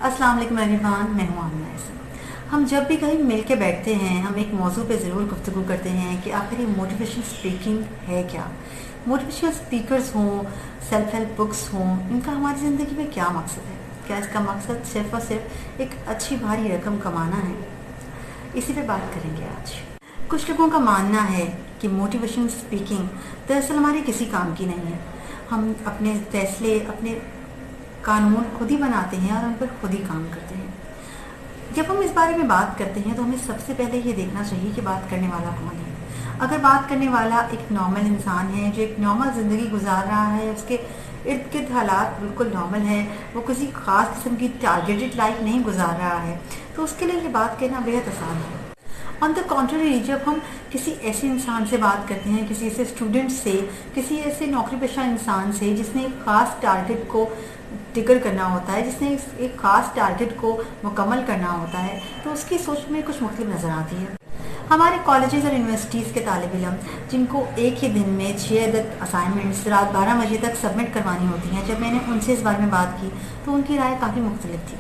अस्सलाम वालेकुम एवरीवन, मैं हूँ आमिना ऐसा। हम जब भी कहीं मिल के बैठते हैं हम एक मौजू पे ज़रूर गुफ्तगू करते हैं कि आखिर ये मोटिवेशनल स्पीकिंग है क्या। मोटिवेशनल स्पीकर्स हों, सेल्फ हेल्प बुक्स हों, इनका हमारी ज़िंदगी में क्या मकसद है? क्या इसका मकसद सिर्फ़ और सिर्फ एक अच्छी भारी रकम कमाना है? इसी पे बात करेंगे आज। कुछ लोगों का मानना है कि मोटिवेशनल स्पीकिंग दरअसल हमारे किसी काम की नहीं है। हम अपने फैसले, अपने कानून खुद ही बनाते हैं और उन पर खुद ही काम करते हैं। जब हम इस बारे में बात करते हैं तो हमें सबसे पहले ये देखना चाहिए कि बात करने वाला कौन है। अगर बात करने वाला एक नॉर्मल इंसान है जो एक नॉर्मल ज़िंदगी गुजार रहा है, उसके इर्द गिर्द हालात बिल्कुल नॉर्मल है, वो किसी ख़ास किस्म की टारगेटेड लाइफ नहीं गुजार रहा है, तो उसके लिए ये बात कहना बेहद आसान है। ऑन द कॉन्ट्ररी, जब हम किसी ऐसे इंसान से बात करते हैं, किसी ऐसे स्टूडेंट से, किसी ऐसे नौकरी पेशा इंसान से जिसने एक ख़ास टारगेट को टिकर करना होता है, जिसने एक ख़ास टारगेट को मुकम्मल करना होता है, तो उसकी सोच में कुछ मुख्तलिफ नज़र आती है। हमारे कॉलेजेस और यूनिवर्सिटीज़ के तालिब इल्म जिनको एक ही दिन में 6 अदद असाइनमेंट्स रात 12 बजे तक सबमिट करवानी होती हैं, जब मैंने उनसे इस बारे में बात की तो उनकी राय काफ़ी मुख्तलिफ थी।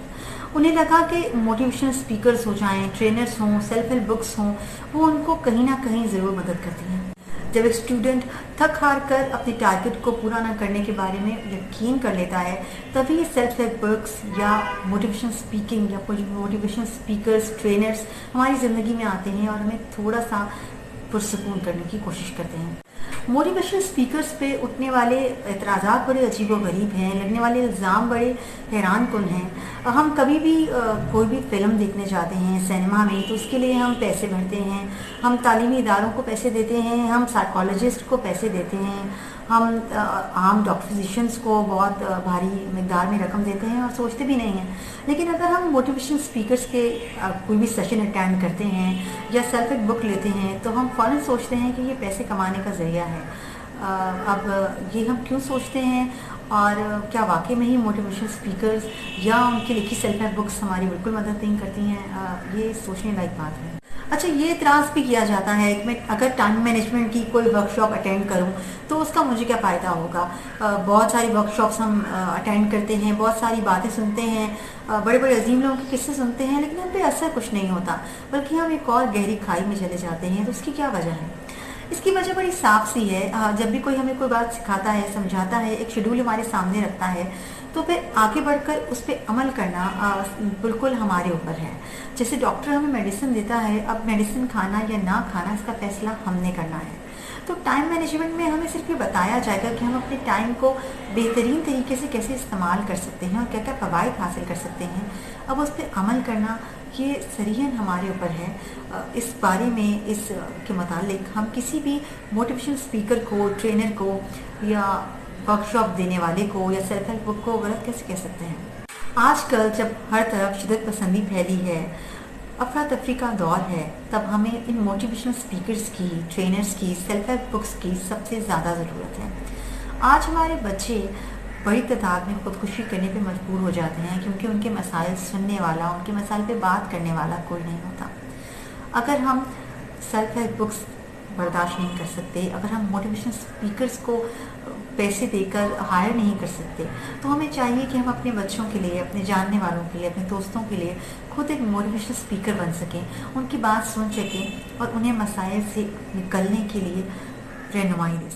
उन्हें लगा कि मोटिवेशनल स्पीकर्स हो जाएं, ट्रेनर्स हों, सेल्फ हेल्प बुक्स हों, वो उनको कहीं ना कहीं ज़रूर मदद करती हैं। जब एक स्टूडेंट थक हार कर अपने टारगेट को पूरा ना करने के बारे में यकीन कर लेता है, तभी सेल्फ हेल्प बुक्स या मोटिवेशनल स्पीकिंग या मोटिवेशनल स्पीकर्स, ट्रेनर्स हमारी ज़िंदगी में आते हैं और हमें थोड़ा सा पुरसकून करने की कोशिश करते हैं। मोटिवेशनल स्पीकर्स पे उठने वाले एतराज़ात बड़े अजीब व गरीब हैं, लगने वाले इल्ज़ाम बड़े हैरान कुन हैं। हम कभी भी कोई भी फ़िल्म देखने जाते हैं सिनेमा में तो उसके लिए हम पैसे भरते हैं, हम तालीमी इदारों को पैसे देते हैं, हम साइकोलॉजिस्ट को पैसे देते हैं, हम आम फिजिशियंस को बहुत भारी मकदार में रकम देते हैं और सोचते भी नहीं हैं। लेकिन अगर हम मोटिवेशनल स्पीकर्स के कोई भी सेशन अटेंड करते हैं या सेल्फ हेल्प बुक लेते हैं तो हम फ़ौरन सोचते हैं कि ये पैसे कमाने का ज़रिया है। अब ये हम क्यों सोचते हैं और क्या वाकई में ही मोटिवेशनल स्पीकर्स या उनकी लिखी सेल्फ हेल्प बुक्स हमारी बिल्कुल मदद नहीं करती हैं? ये सोचने लायक बात है। अच्छा, ये इतराज़ भी किया जाता है कि मैं अगर टाइम मैनेजमेंट की कोई वर्कशॉप अटेंड करूं तो उसका मुझे क्या फ़ायदा होगा। बहुत सारी वर्कशॉप्स हम अटेंड करते हैं, बहुत सारी बातें सुनते हैं, बड़े बड़े अजीम लोगों के किस्से सुनते हैं, लेकिन उन पर असर कुछ नहीं होता, बल्कि हम एक और गहरी खाई में चले जाते हैं। तो उसकी क्या वजह है? इसकी वजह बड़ी साफ सी है। जब भी कोई हमें कोई बात सिखाता है, समझाता है, एक शेड्यूल हमारे सामने रखता है, तो फिर आगे बढ़कर उस पर अमल करना बिल्कुल हमारे ऊपर है। जैसे डॉक्टर हमें मेडिसिन देता है, अब मेडिसिन खाना या ना खाना इसका फैसला हमने करना है। तो टाइम मैनेजमेंट में हमें सिर्फ ये बताया जाएगा कि हम अपने टाइम को बेहतरीन तरीके से कैसे इस्तेमाल कर सकते हैं और क्या क्या फ़वाइद हासिल कर सकते हैं। अब उस पर अमल करना ये सरीहन हमारे ऊपर है। इस बारे में के मुतालिक हम किसी भी मोटिवेशनल स्पीकर को, ट्रेनर को या वर्कशॉप देने वाले को या सेल्फ हेल्प बुक को गलत कैसे कह सकते हैं? आजकल जब हर तरफ शिद्दत पसंदी फैली है, अफरा तफरी का दौर है, तब हमें इन मोटिवेशनल स्पीकर्स की, ट्रेनर्स की, सेल्फ हेल्प बुक्स की सबसे ज़्यादा ज़रूरत है। आज हमारे बच्चे बड़ी तादाद में ख़ुदकुशी करने पे मजबूर हो जाते हैं क्योंकि उनके मसाइल सुनने वाला, उनके मसाइल पे बात करने वाला कोई नहीं होता। अगर हम सेल्फ हेल्प बुक्स बर्दाश्त नहीं कर सकते, अगर हम मोटिवेशनल स्पीकर्स को पैसे देकर हायर नहीं कर सकते, तो हमें चाहिए कि हम अपने बच्चों के लिए, अपने जानने वालों के लिए, अपने दोस्तों के लिए खुद एक मोटिवेशनल स्पीकर बन सकें, उनकी बात सुन सकें और उन्हें मसाइल से निकलने के लिए रहनुमाई दें।